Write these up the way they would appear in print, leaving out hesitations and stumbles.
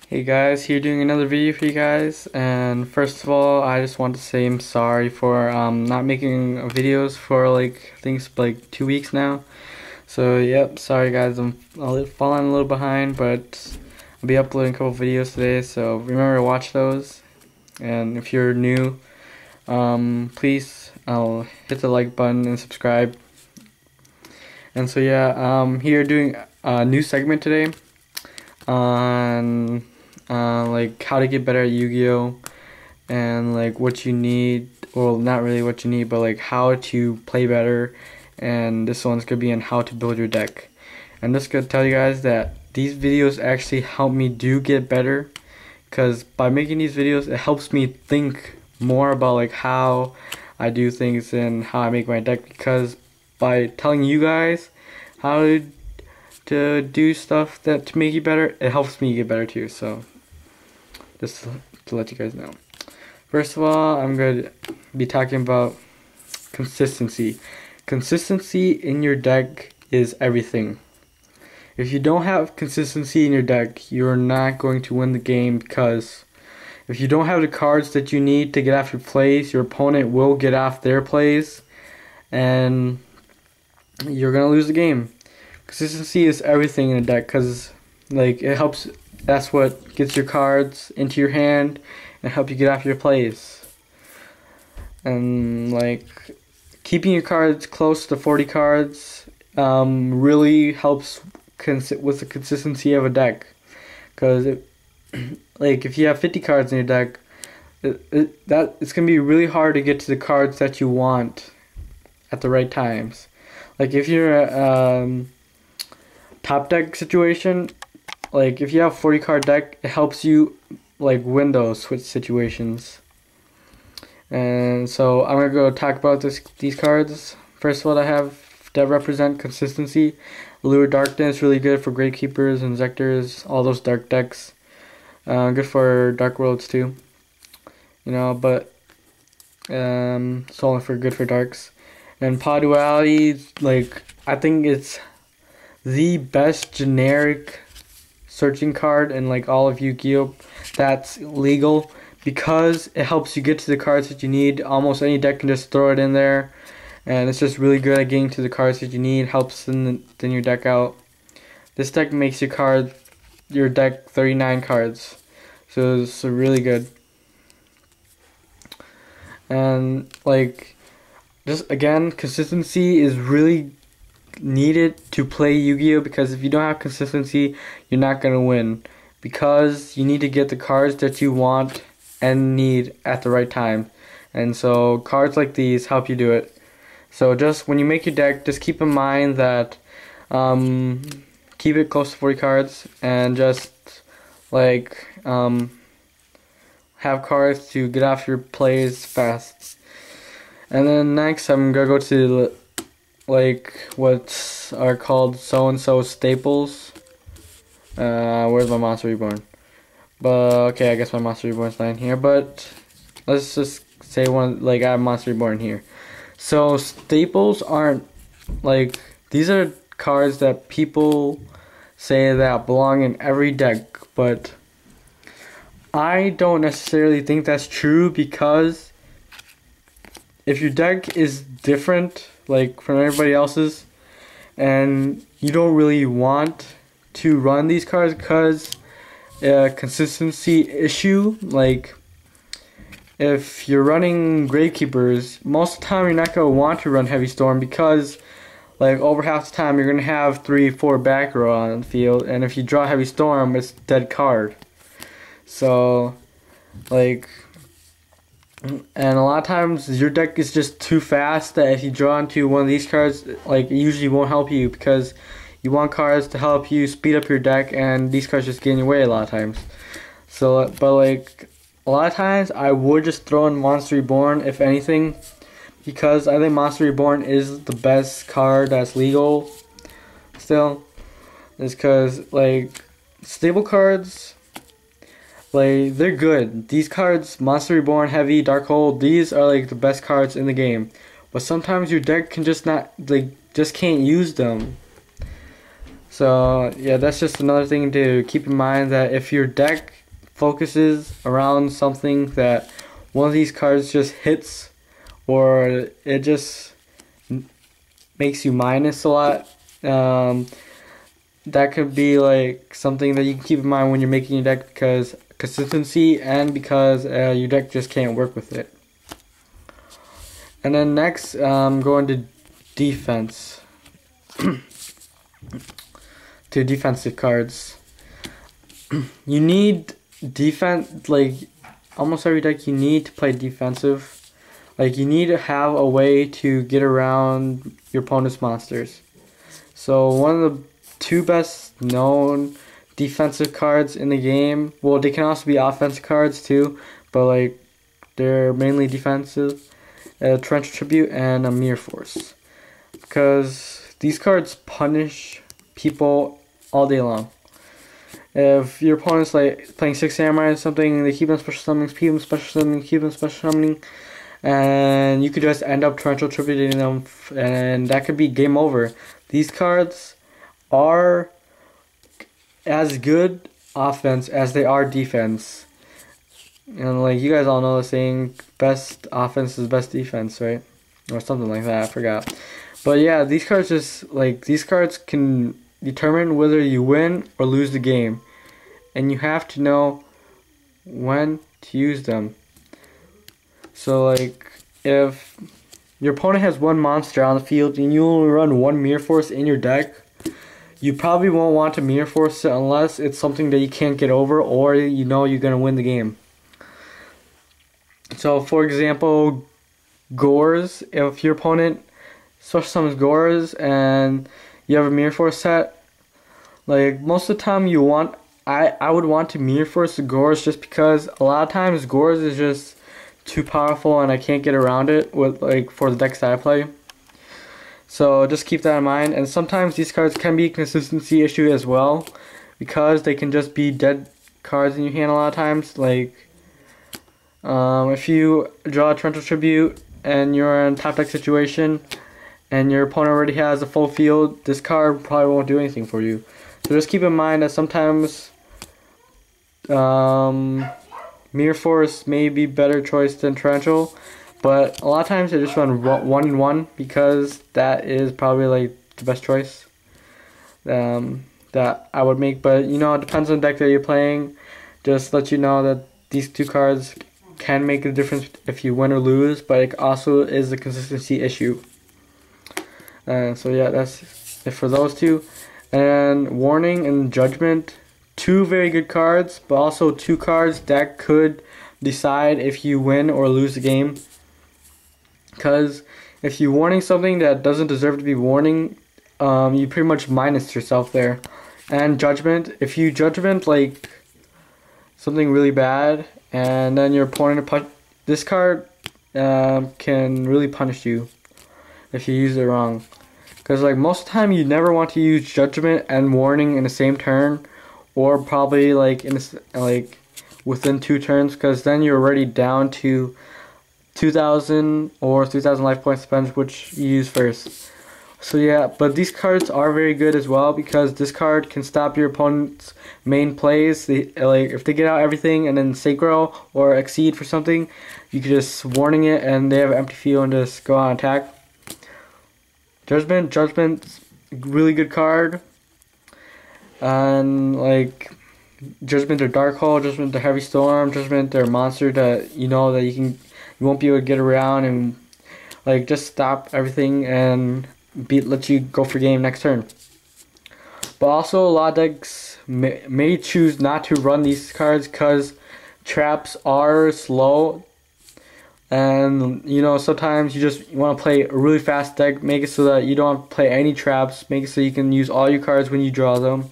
Hey guys, here doing another video for you guys, and first of all I just want to say I'm sorry for not making videos for I think it's like 2 weeks now. So yep, sorry guys, I'm falling a little behind, but I'll be uploading a couple videos today, so remember to watch those. And if you're new, please hit the like button and subscribe. And so yeah, here doing a new segment today on like how to get better at Yu-Gi-Oh, and like what you need, well, not really what you need, but like how to play better. And this one's gonna be on how to build your deck. I'm just gonna tell you guys that these videos actually help me get better, because by making these videos it helps me think more about like how I do things and how I make my deck, because by telling you guys how to do stuff that to make you better, it helps me get better too. So just to let you guys know. First of all, I'm going to be talking about consistency. Consistency in your deck is everything. If you don't have consistency in your deck, you're not going to win the game, because if you don't have the cards that you need to get off your plays, your opponent will get off their plays and you're going to lose the game. Consistency is everything in a deck, because like it helps. That's what gets your cards into your hand and help you get off your plays. And like keeping your cards close to 40 cards really helps with the consistency of a deck. Because like if you have 50 cards in your deck, it's gonna be really hard to get to the cards that you want at the right times. Like if you're a top deck situation, like if you have a 40 card deck, it helps you like win those switch situations. And so I'm gonna go talk about these cards. First of all, I have that represent consistency. Lure Darkness, really good for Gravekeepers and Zectors, all those dark decks. Good for Dark Worlds too, you know, but it's only good for darks. And Pod Duality, like I think it's the best generic searching card in like all of Yu-Gi-Oh that's legal, because it helps you get to the cards that you need. Almost any deck can just throw it in there, and it's just really good at getting to the cards that you need. Helps thin your deck out. This deck makes your deck 39 cards, so it's really good. And like just again, consistency is really needed to play Yu-Gi-Oh, because if you don't have consistency, you're not gonna win, because you need to get the cards that you want and need at the right time. And so cards like these help you do it. So just when you make your deck, just keep in mind that keep it close to 40 cards, and just like have cards to get off your plays fast. And then next I'm gonna go to like what are called so-and-so staples. Where's my Monster Reborn? But okay, I guess my Monster Reborn's not in here, but let's just say one, like I have Monster Reborn here. So staples aren't like, these are cards that people say that belong in every deck, but I don't necessarily think that's true, because if your deck is different like from everybody else's, and you don't really want to run these cards because a consistency issue, like if you're running Gravekeepers, most of the time you're not going to want to run Heavy Storm, because like over half the time you're going to have 3-4 back row on the field, and if you draw Heavy Storm, it's a dead card. So like, and a lot of times your deck is just too fast that if you draw into one of these cards, like it usually won't help you, because you want cards to help you speed up your deck, and these cards just get in your way a lot of times. So, but like a lot of times I would just throw in Monster Reborn if anything, because I think Monster Reborn is the best card that's legal still. Is because like stable cards, like they're good. These cards, Monster Reborn, Heavy, Darkhold, these are like the best cards in the game. But sometimes your deck can just not, like, just can't use them. So yeah, that's just another thing to keep in mind, that if your deck focuses around something that one of these cards just hits, or it just makes you minus a lot, that could be like something that you can keep in mind when you're making your deck, because consistency and because your deck just can't work with it. And then next, going to defense. To defensive cards. You need defense, like almost every deck you need to play defensive. Like you need to have a way to get around your opponent's monsters. So one of the two best known defensive cards in the game, well, they can also be offensive cards too, but like they're mainly defensive, Torrential Tribute and a Mirror Force. Because these cards punish people all day long. If your opponent's like playing 6 samurai or something, they keep on special summoning, keep them special summoning, keep them special summoning, and you could just end up torrential tributing them, and that could be game over. These cards are as good offense as they are defense. And like you guys all know the saying, best offense is best defense, right? Or something like that, I forgot. But yeah, these cards these cards can determine whether you win or lose the game. And you have to know when to use them. So like if your opponent has one monster on the field and you only run one Mirror Force in your deck, you probably won't want to Mirror Force it unless it's something that you can't get over, or you know you're going to win the game. So for example, Gores, if your opponent special summons Gores and you have a Mirror Force set, like most of the time you want, I would want to Mirror Force the Gores, just because a lot of times Gores is just too powerful and I can't get around it with like for the decks that I play. So just keep that in mind. And sometimes these cards can be a consistency issue as well, because they can just be dead cards in your hand a lot of times. Like if you draw a Torrential Tribute and you're in a top deck situation and your opponent already has a full field, this card probably won't do anything for you. So just keep in mind that sometimes Mirror Force may be better choice than Torrential, but a lot of times I just run 1-in-1 because that is probably like the best choice that I would make. But you know, it depends on the deck that you're playing. Just let you know that these two cards can make a difference if you win or lose, but it also is a consistency issue. So yeah, that's it for those two. And Warning and Judgment, two very good cards, but also two cards that could decide if you win or lose the game. Because if you're warning something that doesn't deserve to be warning, you pretty much minus yourself there. And Judgment, if you Judgment like something really bad, and then your opponent this card can really punish you if you use it wrong. Because like most of the time you never want to use Judgment and Warning in the same turn, or probably like within 2 turns, because then you're already down to 2,000 or 3,000 life points, depends which you use first. So yeah, but these cards are very good as well, because this card can stop your opponent's main plays. Like if they get out everything and then Sacro or Exceed for something, you can just Warning it and they have an empty field and just go on attack. Judgment's a really good card. And like Judgment or Dark Hole, Judgment or Heavy Storm, Judgment or Monster that you know that you won't be able to get around, and like just stop everything and let you go for game next turn. But also a lot of decks may choose not to run these cards because traps are slow, and you know sometimes you just want to play a really fast deck. Make it so that you don't play any traps. Make it so you can use all your cards when you draw them,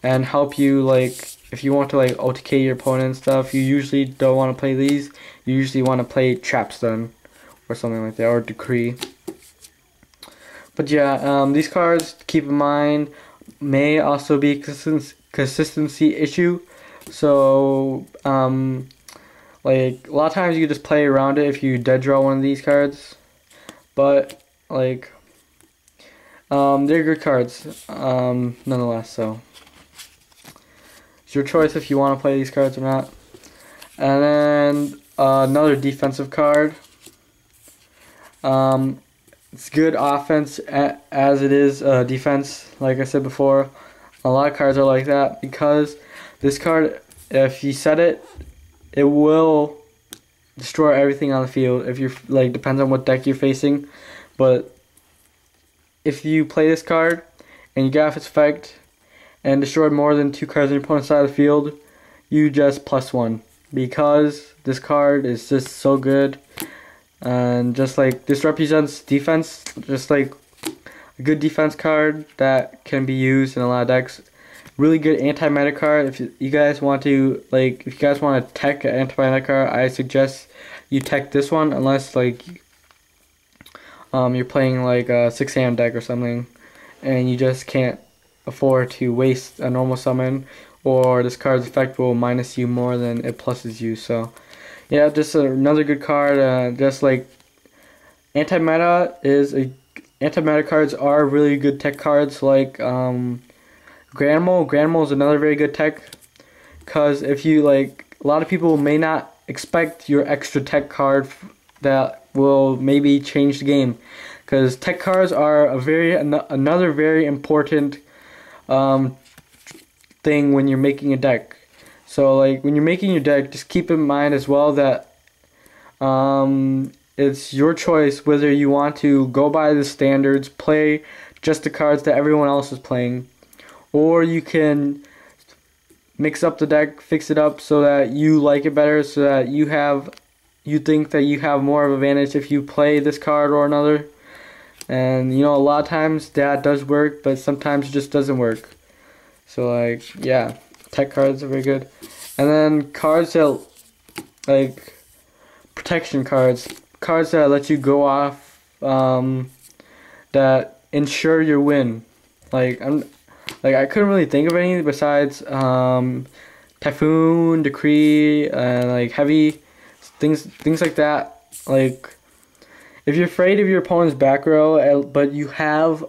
and help you like if you want to like OTK your opponent and stuff. You usually don't want to play these. You usually want to play Trap Stun or something like that, or Decree. But yeah, these cards, keep in mind, may also be a consistency issue. So like a lot of times you can just play around it if you dead draw one of these cards. But like They're good cards, nonetheless. So it's your choice if you want to play these cards or not. And then another defensive card. It's good offense as it is defense. Like I said before, a lot of cards are like that because this card, if you set it, it will destroy everything on the field. If you're like, depends on what deck you're facing, but if you play this card and you get off its effect and destroy more than 2 cards on your opponent's side of the field, you just +1 because this card is just so good. And just like this represents defense, just like a good defense card that can be used in a lot of decks. Really good anti-meta card. If you guys want to if you guys want to tech an anti-meta card, I suggest you tech this one unless like you're playing like a 6-hand deck or something and you just can't afford to waste a normal summon, or this card's effect will minus you more than it pluses you. So yeah, just another good card. Just like anti-meta cards are really good tech cards. Like Granimal is another very good tech, because if you a lot of people may not expect your extra tech card that will maybe change the game, because tech cards are another very important thing when you're making a deck. So when you're making your deck, just keep in mind as well that it's your choice whether you want to go by the standards, play just the cards that everyone else is playing, or you can mix up the deck, fix it up so that you like it better, so that you think that you have more of an advantage if you play this card or another. And a lot of times that does work, but sometimes it just doesn't work. So yeah, tech cards are very good. And then cards that protection cards that let you go off, that ensure your win. I couldn't really think of any besides Typhoon, Decree, and Heavy, things like that. If you're afraid of your opponent's back row, but you have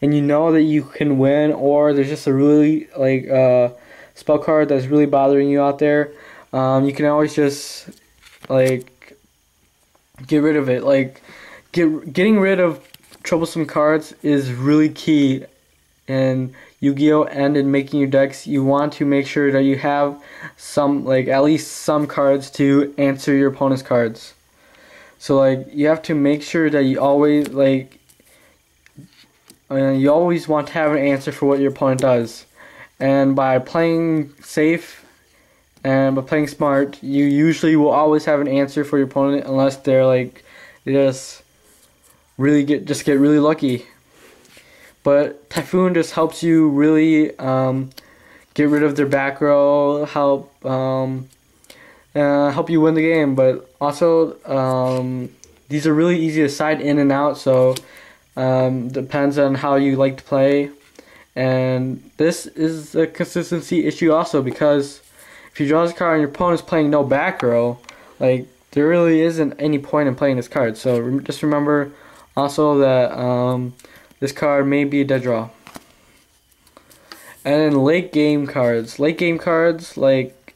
and you know that you can win, or there's just a really spell card that's really bothering you out there, you can always just get rid of it. Getting rid of troublesome cards is really key in Yu-Gi-Oh! And in making your decks. You want to make sure that you have some at least some cards to answer your opponent's cards. So you have to make sure that you always want to have an answer for what your opponent does. And by playing safe and by playing smart, you usually will always have an answer for your opponent, unless they're they just get really lucky. But Typhoon just helps you really get rid of their back row, help you win the game. But also these are really easy to side in and out, so depends on how you like to play. And this is a consistency issue also, because if you draw this card and your opponent's playing no back row, there really isn't any point in playing this card. So just remember also that this card may be a dead draw. And then late game cards like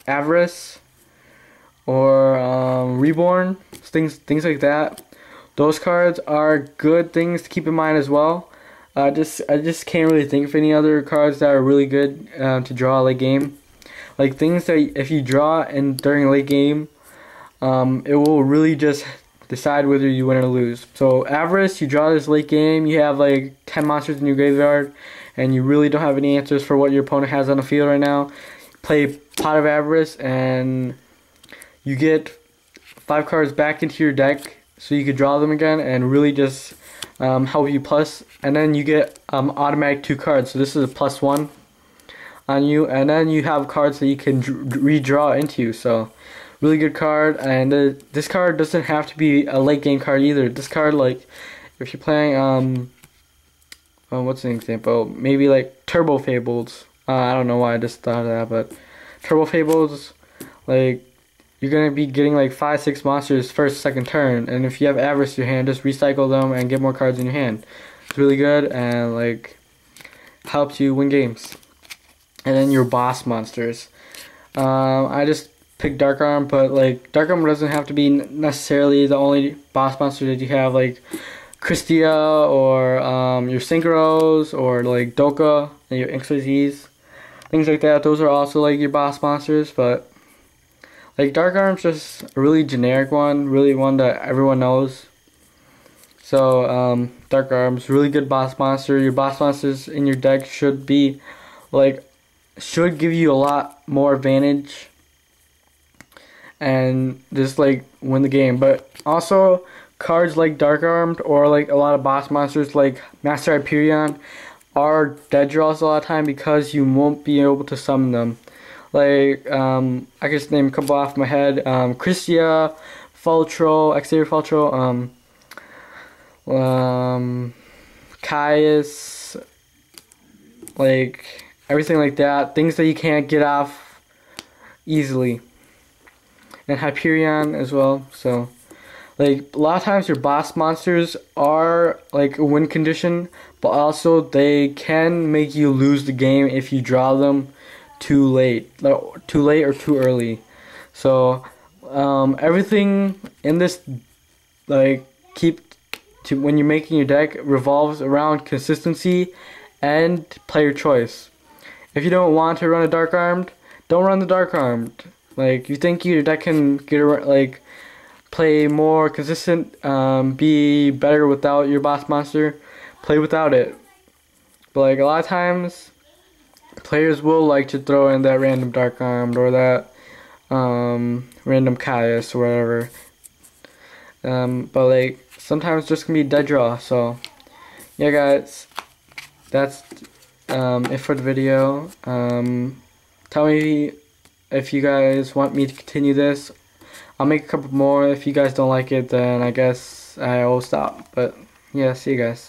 Avarice or Reborn, things like that. Those cards are good things to keep in mind as well. I just can't really think of any other cards that are really good to draw late game. Things that if you draw during late game, it will really just decide whether you win or lose. So Avarice, you draw this late game, you have 10 monsters in your graveyard, and you really don't have any answers for what your opponent has on the field right now. Play Pot of Avarice, and you get 5 cards back into your deck, so you could draw them again and really just help you plus. And then you get automatic 2 cards, so this is a +1 on you, and then you have cards that you can redraw into. So really good card. And this card doesn't have to be a late game card either. This card, if you're playing what's an example, maybe Turbo Fables, I don't know why I just thought of that, but Turbo Fables, you're gonna be getting 5-6 monsters first, second turn, and if you have Avarice in your hand, just recycle them and get more cards in your hand. It's really good and like helps you win games. And then your boss monsters. I just picked Dark Arm, but like Dark Arm doesn't have to be necessarily the only boss monster that you have. Like Christia or your Synchros or like Doka and your Xyzs, things like that. Those are also like your boss monsters, but like Dark Arm's just a really generic one, really one that everyone knows. So Dark Arm's really good boss monster. Your boss monsters in your deck should be like should give you a lot more advantage and just like win the game. But also cards like Dark Armed or like a lot of boss monsters like Master Hyperion are dead draws a lot of time because you won't be able to summon them. Like I can just name a couple off my head. Christia, Fultro, Exterior Fultro, Caius, like everything like that. Things that you can't get off easily. And Hyperion as well. So like a lot of times your boss monsters are like a win condition, but also they can make you lose the game if you draw them too late, or too early. So everything in this like when you're making your deck revolves around consistency and player choice. If you don't want to run a Dark Armed, don't run the Dark Armed. Like you think your deck can get like play more consistent, be better without your boss monster, play without it. But like a lot of times players will like to throw in that random Dark Armed or that random Caius or whatever. But like sometimes just gonna be dead draw. So yeah guys, that's it for the video. Tell me if you guys want me to continue this. I'll make a couple more. If you guys don't like it, then I guess I will stop. But yeah, see you guys.